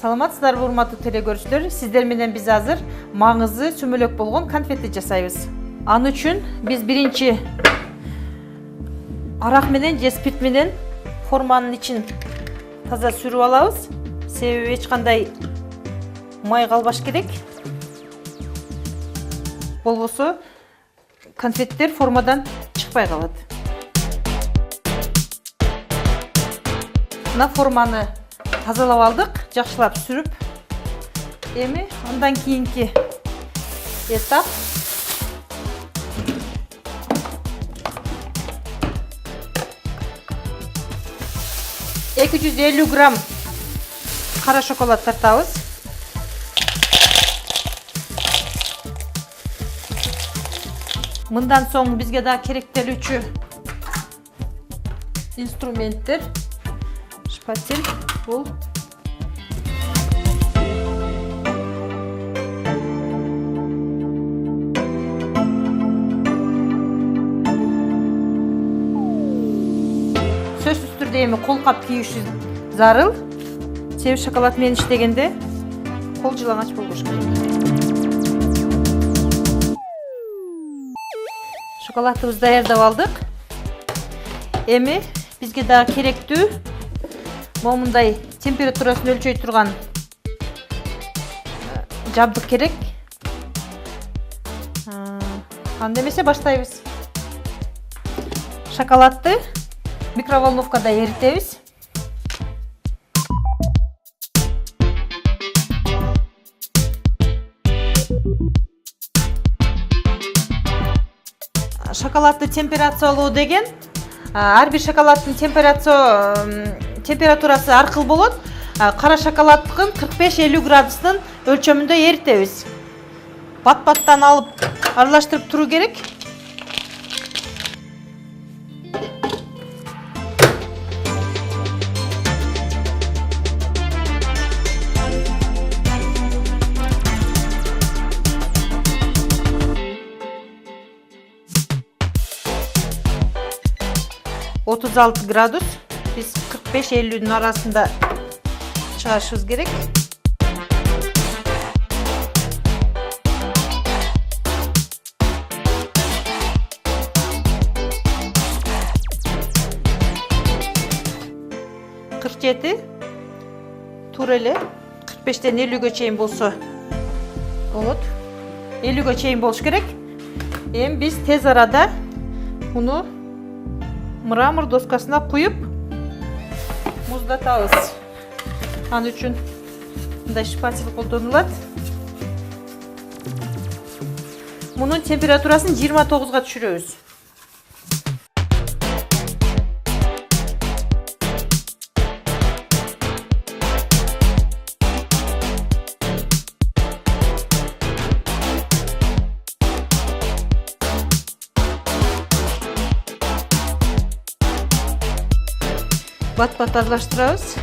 Саламатсыздарбы урматтуу телекөрүүчүлөр, сиздер менен биз азыр маңызы сүмөлөк болгон конфетти жасайбыз. Аны үчүн биз биринчи арак менен же спирт менен форманын ичин таза сүрүп алабыз. Себеби эч кандай май калбаш керек. Болбосо конфеттер формадан чыкпай калат. Мына форманы тазалап алдык, жакшылап сүрүп. Эми андан кийинки этап эки жүз элүү грамм кара шоколад тартабыз. Мындан соң бизге да керектелүүчү инструменттер шпатель, бул сөзсүз түрдө эми кол кап кийиши зарыл. Себеби шоколад менен иштегенде кол жылаңач болбош керек. Шоколадыбызды даярдап алдык. Эми бизге дагы керектүү момундай температурасын өлчөй турган жабдык керек. Анда эмесе баштайбыз. Шоколадды микроволновкада эритебиз. Шоколадды темперациялоо деген ар бир шоколаддын температурасы аркылуу болот. Кара шоколаддын 45-50 градустун өлчөмүндө эритебиз. Бат-баттан алып аралаштырып туруу керек. Otuz altı gradus, biz 45-50'nin arasında çıkarışımız gerek. Tureli 45'ten 50'ye çeyin bolsa olur. 50'ye çeyin boluş gerek. Hem biz tez arada bunu mramor doskasına koyup muzdatабыз. Аны үчүн мындай шпатель колдонулат. Мунун температурасын 29-га түшүрөбүз. Бат-бат аралаштырабыз.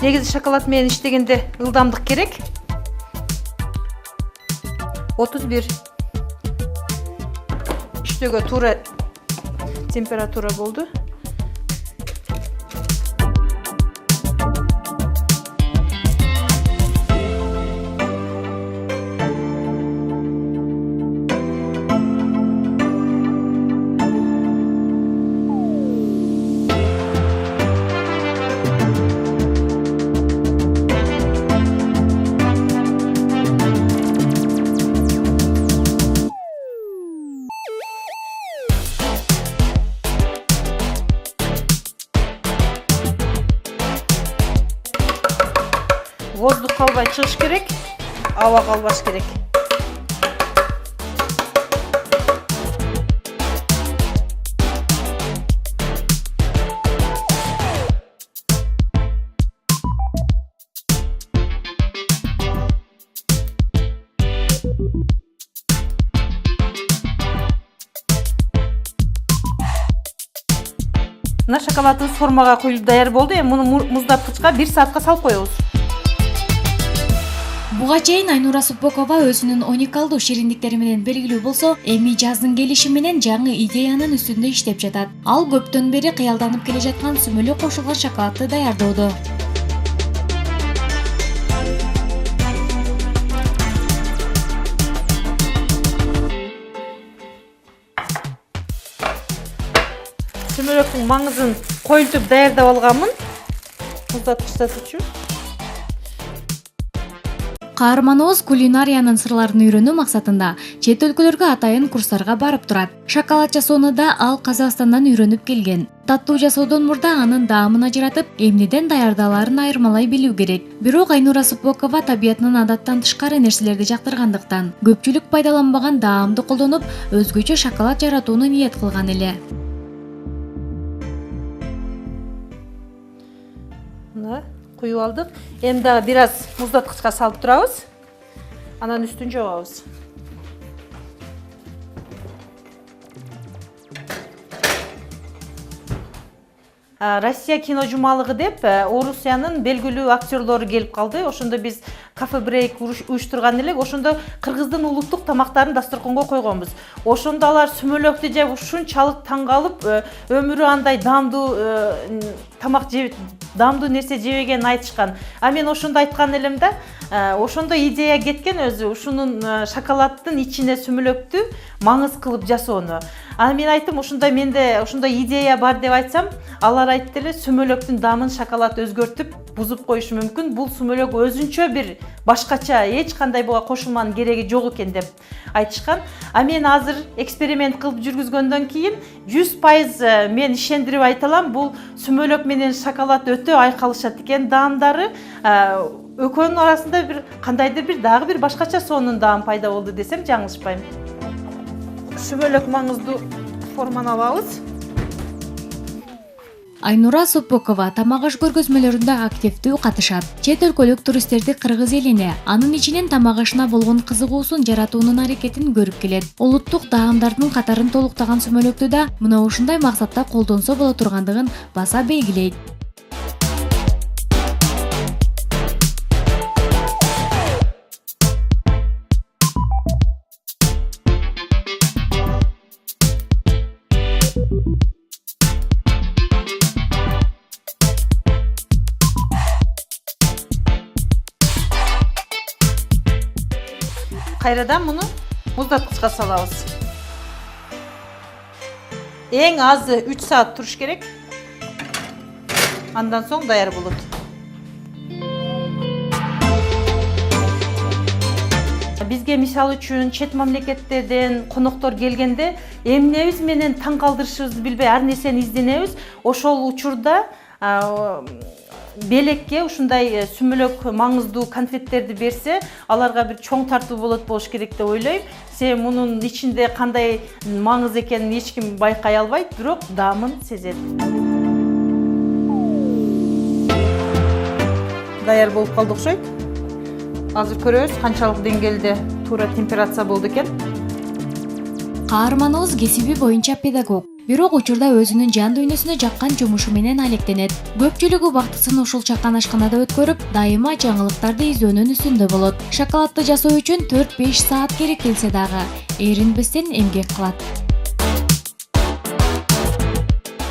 Негизи шоколад менен иштегенде ылдамдык керек. 31 үчтөгө туура температура болду. Воздух калбай чыгыш керек, аба калбаш керек. Мына шоколадыбыз формага куюлуп даяр болду. Эми муну муздаткычка 1 саатка салып коебуз. Буга чейин Айнура Супбекова өзүнүн уникалдуу шириндиктери менен белгилүү болсо, эми жаздын келиши менен жаңы идеянын үстүндө иштеп жатат. Ал көптөн бери кыялданып келе жаткан сүмөлөк кошулган шоколадты даярдоодо. сүмөлөктүн маңызын коюлтуп даярдап алганмын. Муздаткычтатуучу. Каарманыбыз кулинариянын сырларын үйрөнүү максатында чет өлкөлөргө атайын курстарга барып турат. Шоколад жасоону да ал Казакстандан үйрөнүп келген. Таттуу жасоодон мурда анын даамын ажыратып, эмнеден даярдалаарын айырмалай билүү керек. Бирок Айнура Супокова табиятынын адаттан тышкары нерселерди жактыргандыктан көпчүлүк пайдаланбаган даамды колдонуп, өзгөчө шоколад жаратууну ниет кылган эле. Мына куюп алдык. Эми дагы бир аз муздаткычка салып турабыз. Анан үстүн жабабыз. Россия кино жумалыгы деп Орусиянын белгилүү актерлору келип калды. Ошондо биз кафе брейк уюштурган элек. Ошондо кыргыздын улуттук тамактарын дасторконго койгонбуз. Ошондо алар сүмөлөктү жеп ушунчалык таң калып, өмүрү андай даамдуу тамак жеп, даамдуу нерсе жебегенин айтышкан. А мен ошондо айткан элем да, ошондо идея кеткен өзү ушунун шоколаддын ичине сүмөлөктү маңыз кылып жасоону. Аны мен айттым, ошондо менде ошондой идея бар деп айтсам, алар айтты эле, сүмөлөктүн даамын шоколад өзгөртүп, бузуп коюшу мүмкүн. Бул сүмөлөк өзүнчө бир башкача, эч кандай буга кошулманын кереги жок экен деп айтышкан. А мен азыр эксперимент кылып жүргүзгөндөн кийин 100% мен ишендирип айта алам, бул сүмөлөк менен шоколад өтө айкалышат экен даамдары. Экөөнүн арасында бир кандайдыр бир дагы бир башкача сонун даам пайда болду десем жаңылышпайм. Сүмөлөк маңыздуу форманы алабыз. Айнура Супокова тамак аш көргөзмөлөрүндө активдүү катышат. Чет өлкөлүк туристтерди кыргыз элине, анын ичинен тамак ашына болгон кызыгуусун жаратуунун аракетин көрүп келет. Улуттук даамдардын катарын толуктаган сүмөлөктү да мына ушундай максатта колдонсо боло тургандыгын баса белгилейт. Кайрадан муну муздаткычка салабыз. Эң азы 3 саат туруш керек. Андан соң даяр болот. Бизге мисалы үчүн чет мамлекеттерден коноктор келгенде эмнебиз менен таң калтырышыбызды билбей ар нерсени изденебиз. Ошол учурда белекке ушундай сүмөлөк маңыздуу конфеттерди берсе, аларга бир чоң тартуу болуш керек деп ойлойм. Себеби мунун ичинде кандай маңыз экенин эч ким байкай албайт, бирок даамын сезет. Даяр болуп калды окшойт. Азыр көрөбүз канчалык деңгээлде туура температура болду экен. Каарманыбыз кесиби боюнча педагог. Бирок учурда өзүнүн жан дүйнөсүнө жаккан жумушу менен алектенет. Көпчүлүгү убактысын ушул чакан ашканада өткөрүп, дайыма жаңылыктарды издөөнүн үстүндө болот. Шоколадды жасоо үчүн 4-5 саат керек келсе дагы, эринбестен эмгек кылат.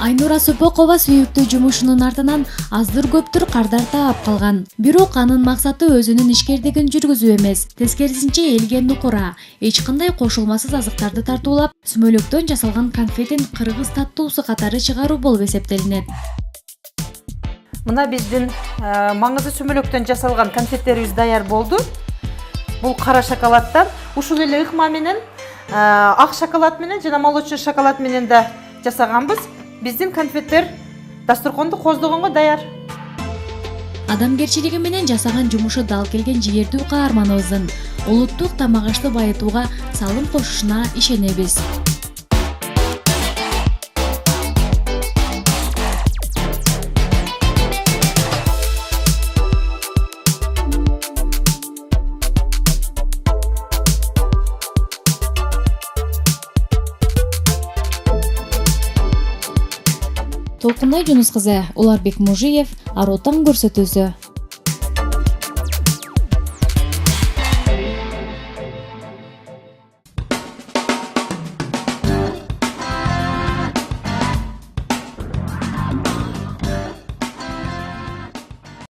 Айнура Супокова сүйүктүү жумушунун артынан аздыр-көптүр кардар таап калган. Бирок анын максаты өзүнүн ишкердигин жүргүзүү эмес, тескерисинче элге нукура, эч кандай кошулмасыз азыктарды тартуулап, сүмөлөктөн жасалган конфетин кыргыз таттуусу катары чыгаруу болуп эсептелинет. Мына биздин маңызы сүмөлөктөн жасалган конфеттерибиз даяр болду. Бул кара шоколаддан, ушул эле ыкма менен, ак шоколад менен жана молочный шоколад менен да жасаганбыз. Биздин конфеттер дасторконду коздогонго даяр. Адамгерчилиги менен жасаган жумушу дал келген жигердүү каарманыбыздын улуттук тамак ашты байытууга салым кошушуна ишенебиз. Толкунай Жунус кызы, Уларбек Мужиев, Ар Отан көрсөтүүсү.